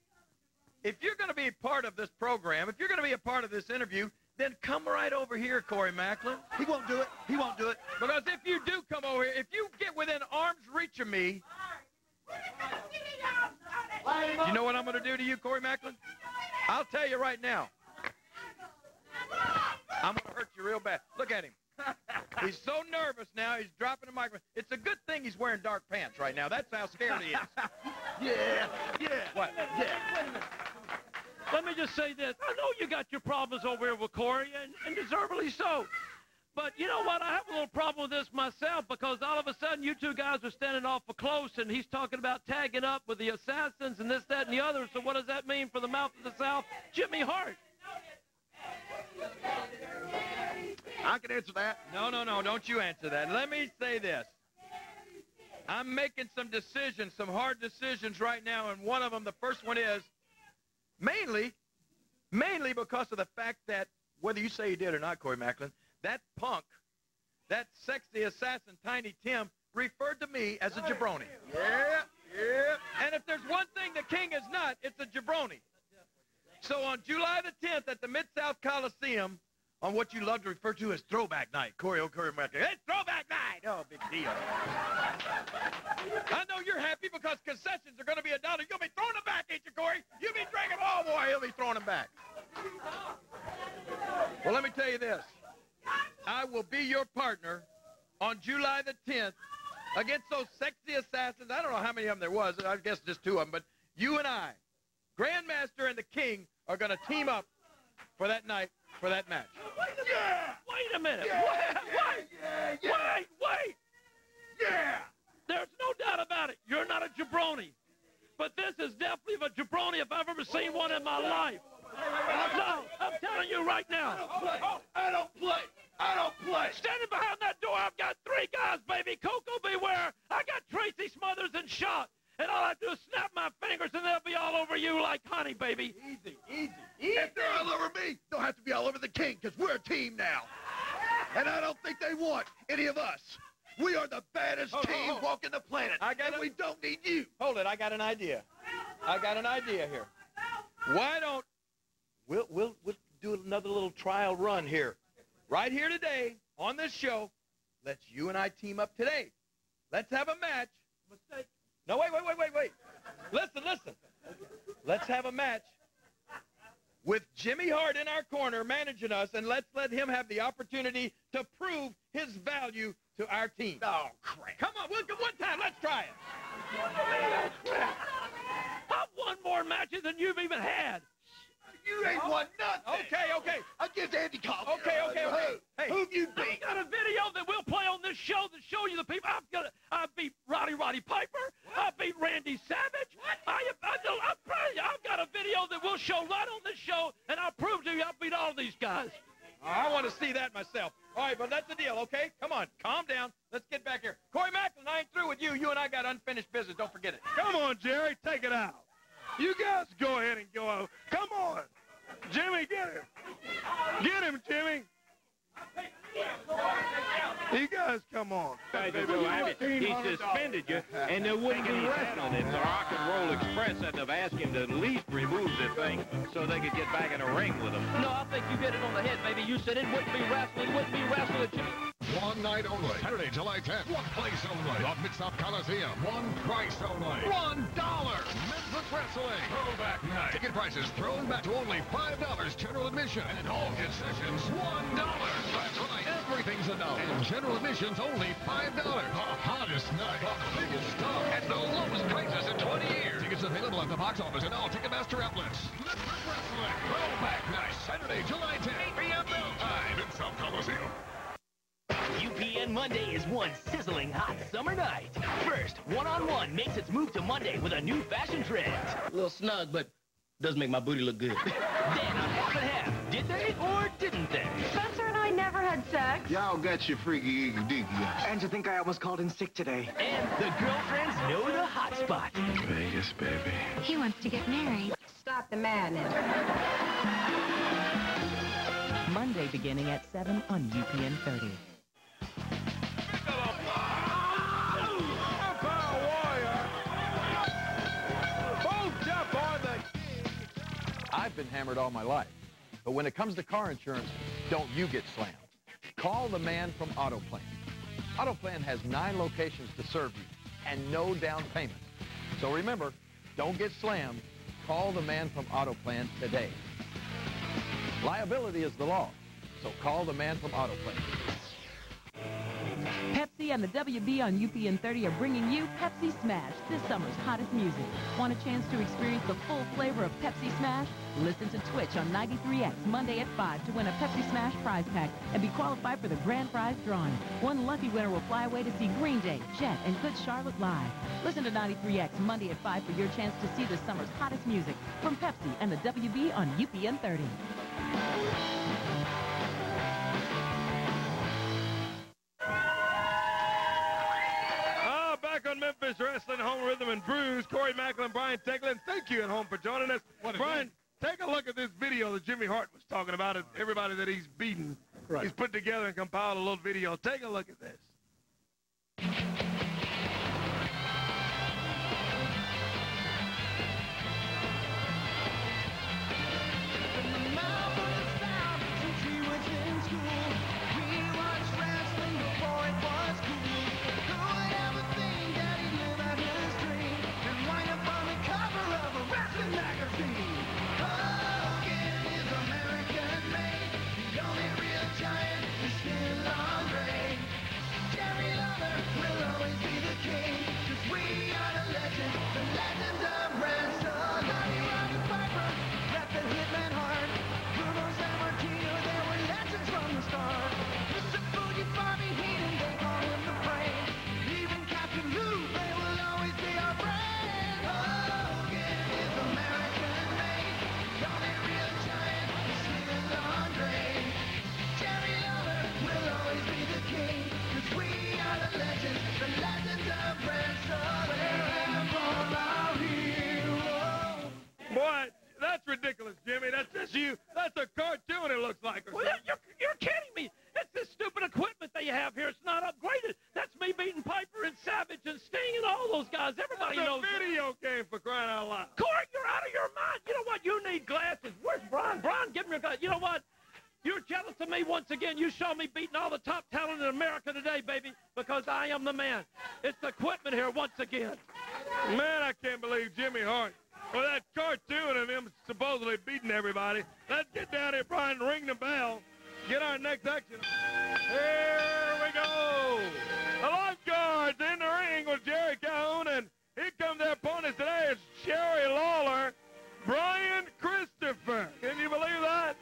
If you're going to be part of this program, if you're going to be a part of this interview, then come right over here, Corey Macklin. He won't do it. He won't do it. Because if you do come over here, if you get within arm's reach of me, you know what I'm going to do to you, Corey Macklin? I'll tell you right now. I'm going to hurt you real bad. Look at him. He's so nervous now, he's dropping the microphone. It's a good thing he's wearing dark pants right now. That's how scared he is. Yeah. What? Yeah. Let me just say this. I know you got your problems over here with Corey, and deservedly so. But you know what? I have a little problem with this myself because all of a sudden you two guys are standing awful close, and he's talking about tagging up with the Assassins and this, that, and the other. So what does that mean for the mouth of the South? Jimmy Hart. I can answer that. No, don't you answer that. Let me say this. I'm making some decisions, some hard decisions right now, and one of them, the first one is mainly because of the fact that, whether you say he did or not, Corey Macklin, that punk, that sexy assassin, Tiny Tim, referred to me as a jabroni. Yeah. And if there's one thing the king is not, it's a jabroni. So on July the 10th at the Mid-South Coliseum, on what you love to refer to as Throwback Night, Corey Macklin, it's Throwback Night! Oh, big deal. I know you're happy because concessions are going to be $1. You'll be throwing them back, ain't you, Corey? You'll be drinking, oh, boy, he'll be throwing them back. Well, let me tell you this. I will be your partner on July the 10th against those sexy assassins. I don't know how many of them there was. I guess just 2 of them. But you and I, Grandmaster and the King, are going to team up for that night, for that match. Wait a minute. Yeah. Wait. Yeah. There's no doubt about it. You're not a jabroni. But this is definitely a jabroni if I've ever seen one in my life. No, I'm telling you right now. I don't play. Standing behind that door, I've got 3 guys, baby. Coco Beware. I got Tracy Smothers and Shot. And all I do is snap my fingers, and they'll be all over you like honey, baby. Easy. If they're all over me, they'll have to be all over the king, because we're a team now. And I don't think they want any of us. We are the baddest team walking the planet, and we don't need you. Hold it, I got an idea. Here. Why don't we'll do another little trial run here. Right here today, on this show, let's you and I team up today. Let's have a match. No, wait. Listen. Let's have a match with Jimmy Hart in our corner managing us, and let's let him have the opportunity to prove his value to our team. Oh, crap. Come on, one time, let's try it. I've won more matches than you've even had. You ain't won nothing. Okay. Against Andy Cobb. Okay. Hey, who've you beat? I got a video that we'll play on this show to show you the people. I beat Roddy Piper. I beat Randy Savage. I've got a video that we'll show right on this show, and I'll prove to you I beat all these guys. I want to see that myself. All right, but that's the deal, okay? Come on, calm down. Let's get back here. Corey Macklin, I ain't through with you. You and I got unfinished business. Don't forget it. Come on, Jerry, take it out. You guys go ahead and go out. Come on. Jimmy, get him. Get him, Jimmy. You guys come on. He suspended you, and there wouldn't be wrestling if the Rock and Roll Express hadn't have asked him to at least remove the thing so they could get back in a ring with him. No, I think you hit it on the head, baby. You said it wouldn't be wrestling, Jimmy. One night only. Saturday, July 10th. One place only. The Mid-South Coliseum. One price only. $1. Memphis Wrestling. Throwback Night. Ticket prices thrown back to only $5 general admission. And all concessions, $1. That's right. Everything's $1. And general admission's only $5. The hottest night. The biggest stuff. At the lowest prices in 20 years. Tickets available at the box office and all Ticketmaster outlets. Memphis Wrestling. Throwback Night. Saturday, July 10th. 8 p.m. Bell time. Mid-South Coliseum. UPN Monday is one sizzling hot summer night. First, one-on-one makes its move to Monday with a new fashion trend. A little snug, but does make my booty look good. Then on half and half, did they or didn't they? Spencer and I never had sex. Y'all got your freaky deaky. And to think I almost called in sick today. And the girlfriends know the hot spot. Vegas, baby. He wants to get married. Stop the madness. Monday beginning at 7 on UPN 30. I've been hammered all my life. But when it comes to car insurance, don't you get slammed. Call the man from Autoplan. Autoplan has 9 locations to serve you and no down payment. So remember, don't get slammed. Call the man from Autoplan today. Liability is the law, so call the man from Autoplan. Pepsi and the WB on UPN 30 are bringing you Pepsi Smash, this summer's hottest music. Want a chance to experience the full flavor of Pepsi Smash? Listen to Twitch on 93X Monday at 5 to win a Pepsi Smash prize pack and be qualified for the grand prize drawing. One lucky winner will fly away to see Green Day, Jet, and Good Charlotte live. Listen to 93X Monday at 5 for your chance to see this summer's hottest music from Pepsi and the WB on UPN 30. Back on Memphis Wrestling, Home Rhythm and Brews, Corey Macklin, Brian Teglin, thank you at home for joining us. Brian, take a look at this video that Jimmy Hart was talking about, and everybody that he's beaten. Right. He's put together and compiled a little video. Take a look at this. Boy, that's ridiculous, Jimmy. That's just you. That's a cartoon, it looks like. Well, you're kidding me. It's this stupid equipment that you have here. It's not upgraded. That's me beating Piper and Savage and Sting and all those guys. Everybody knows. It's a video game, for crying out loud. Corey, you're out of your mind. You know what? You need glasses. Where's Brian? Brian, give me your glasses. You know what? You're jealous of me once again. You saw me beating all the top talent in America today, baby, because I am the man. It's the equipment here once again. Man, I can't believe Jimmy Hart. Well, that cartoon of him supposedly beating everybody. Let's get down here, Brian, ring the bell. Get our next action. Here we go. The lifeguards in the ring with Jerry Calhoun, and here comes their opponents today. It's Sherry Lawler, Brian Christopher. Can you believe that?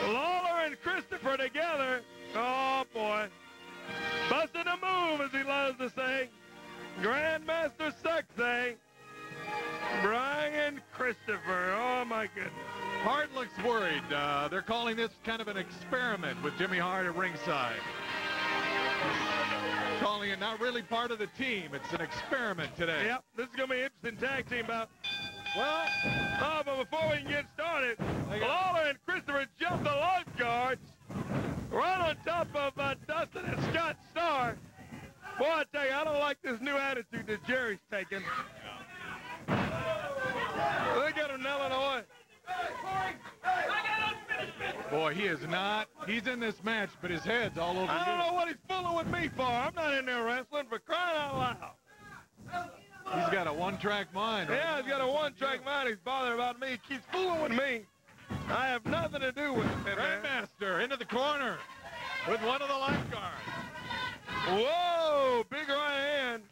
Lawler and Christopher together. Oh, boy. Busting a move, as he loves to say. Grandmaster Sexay, Brian Christopher. Oh, my goodness. Hart looks worried. They're calling this kind of an experiment with Jimmy Hart at ringside. Calling it not really part of the team. It's an experiment today. Yep, this is going to be an interesting tag team bout. Well, but before we can get started, Lawler and Christopher jump the lifeguards right on top of Dustin and Scott Starr. Boy, I tell you, I don't like this new attitude that Jerry's taking. Look at him, Illinois. Boy, he is not. He's in this match, but his head's all over I don't know what he's fooling with me for. I'm not in there wrestling, for crying out loud. He's got a one-track mind. Yeah, he's got a one-track mind. He's bothering about me. He keeps fooling with me. I have nothing to do with it, man. Grandmaster into the corner with one of the lifeguards. Whoa, big right hand.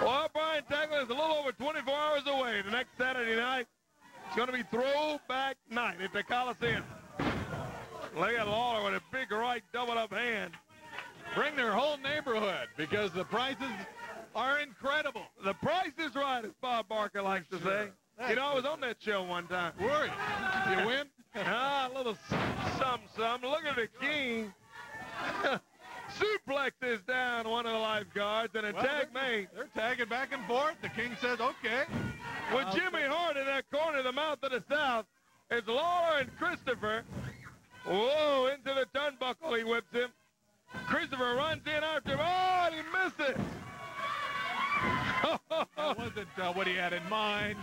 Well, Brian Teglin is a little over 24 hours away. The next Saturday night, it's going to be throwback night at the Coliseum. Look at Lawler with a big right double-up hand. Bring their whole neighborhood because the prices are incredible. The price is right, as Bob Barker likes to say. You know, I was on that show one time. Were you? You win? A little something. Look at the king. Suplexes down one of the lifeguards and a tag made. They're tagging back and forth. The king says, okay. With Jimmy Hart in that corner of the mouth of the South, it's Lawler and Christopher. Whoa, into the turnbuckle he whips him. Christopher runs in after him. Oh, and he misses. That wasn't what he had in mind.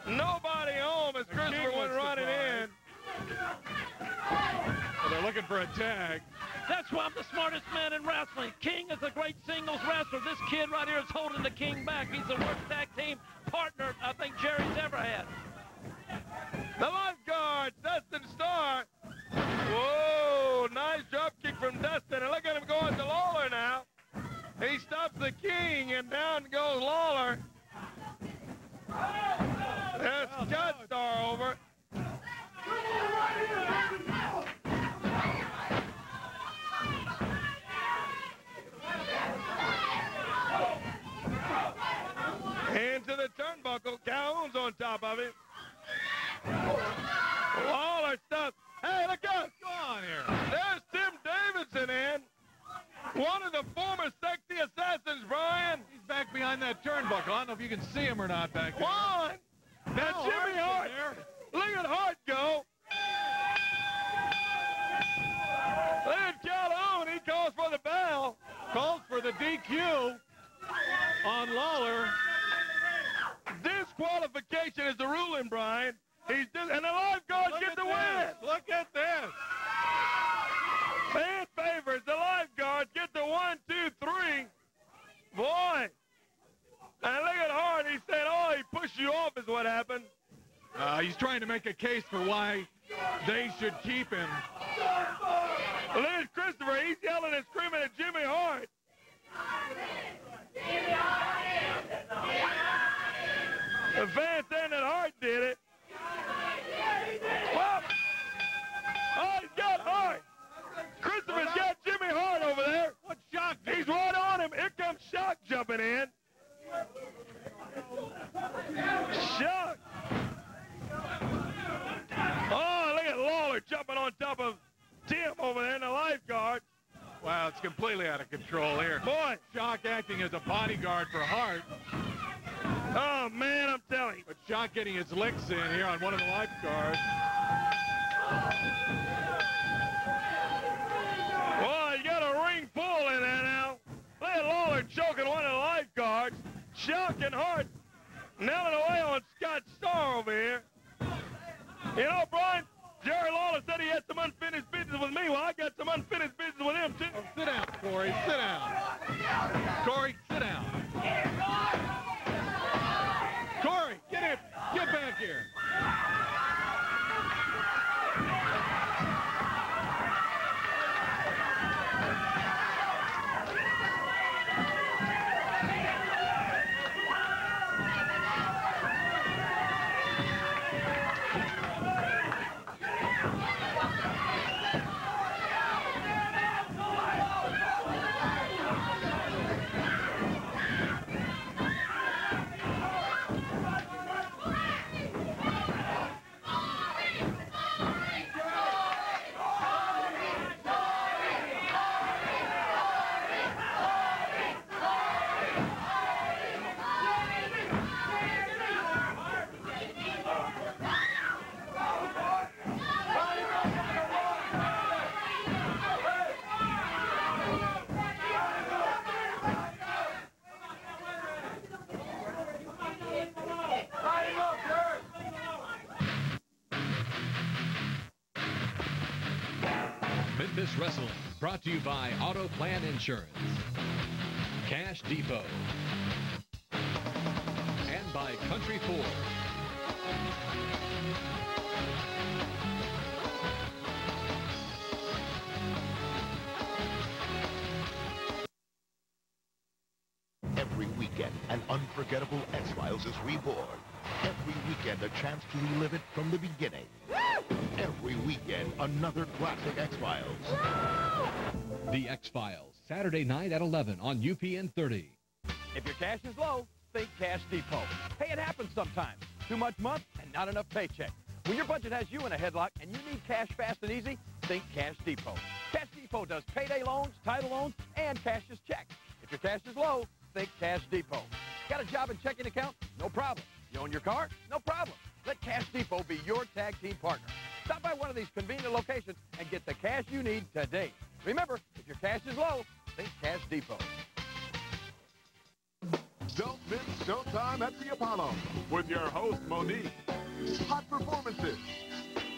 Nobody home as Christopher went running in. Well, they're looking for a tag. That's why I'm the smartest man in wrestling. King is a great singles wrestler. This kid right here is holding the King back. He's the worst tag team partner I think Jerry's ever had. The lifeguard, Dustin Starr. Whoa, nice drop kick from One of the former sexy assassins, Brian. He's back behind that turnbuckle. I don't know if you can see him or not back there. One. Now Jimmy Hart. Look at Hart go. Look at Calhoun. He calls for the bell. Calls for the DQ on Lawler. Disqualification is the ruling, Brian. And the lifeguards get the win. Look at this. Fan favors. The lifeguards get the 1, 2, 3. Boy. And look at Hart. He said, oh, he pushed you off is what happened. He's trying to make a case for why they should keep him. Look at Christopher. He's yelling and screaming at Jimmy Hart. The fans saying that Hart did it. Well, oh, he's got Hart. Christopher's got Jimmy Hart over there. What Shock? He's right on him. Here comes Shock jumping in. Shock. Oh, look at Lawler jumping on top of Tim over there in the lifeguard. Wow, it's completely out of control here. Boy. Shock acting as a bodyguard for Hart. Oh, man, I'm telling you. But Shock getting his licks in here on one of the lifeguards. Boy, you got a ring full in there now. Look at Lawler choking one of the lifeguards. Shock and Hart nailing away on Scott Starr over here. You know, Brian, Jerry Lawler said he had some unfinished business with me. Well, I got some unfinished business with him, too. Oh, sit down, Corey. Sit down. Corey, sit down. Corey, get in. Get back here. Memphis Wrestling, brought to you by Auto Plan Insurance, Cash Depot, and by Country Ford. Every weekend, an unforgettable X-Files is reborn. Every weekend, a chance to relive it from the beginning. Every weekend, another classic X-Files. The X-Files, Saturday night at 11 on UPN 30. If your cash is low, think Cash Depot. Hey, it happens sometimes. Too much month and not enough paycheck. When your budget has you in a headlock and you need cash fast and easy, think Cash Depot. Cash Depot does payday loans, title loans, and cashier's checks. If your cash is low, think Cash Depot. Got a job and checking account? No problem. You own your car? No problem. Let Cash Depot be your tag team partner. Stop by one of these convenient locations and get the cash you need today. Remember, if your cash is low, think Cash Depot. Don't miss Showtime at the Apollo with your host, Monique. Hot performances,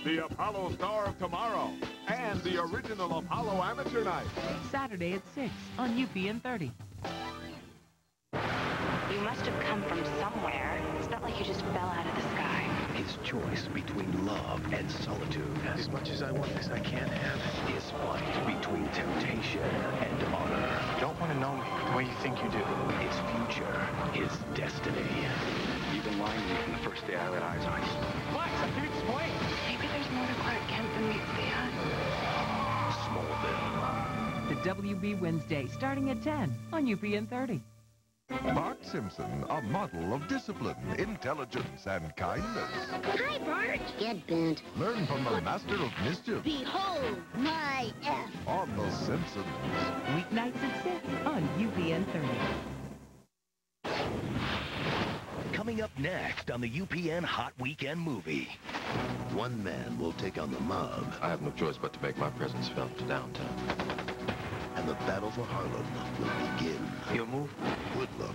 the Apollo Star of Tomorrow, and the original Apollo Amateur Night. Saturday at 6 on UPN 30. You must have come from somewhere. It's not like you just fell out of the sky. His choice between love and solitude. As much as I want this, I can't have it. His fight between temptation and honor. You don't want to know me the way you think you do. His future, his destiny. You've been lying to me from the first day I laid eyes on you. Max, I can explain. Maybe there's more to Clark Kent than meets the eye. Smallville. The WB Wednesday, starting at 10 on UPN 30. Bart Simpson, a model of discipline, intelligence, and kindness. Hi, Bart. Get bent. Learn from the master of mischief Behold my F. on The Simpsons. Weeknights at up next on the UPN Hot Weekend Movie. One man will take on the mob. I have no choice but to make my presence felt downtown. And the battle for Harlem will begin. Your move? Hoodlum.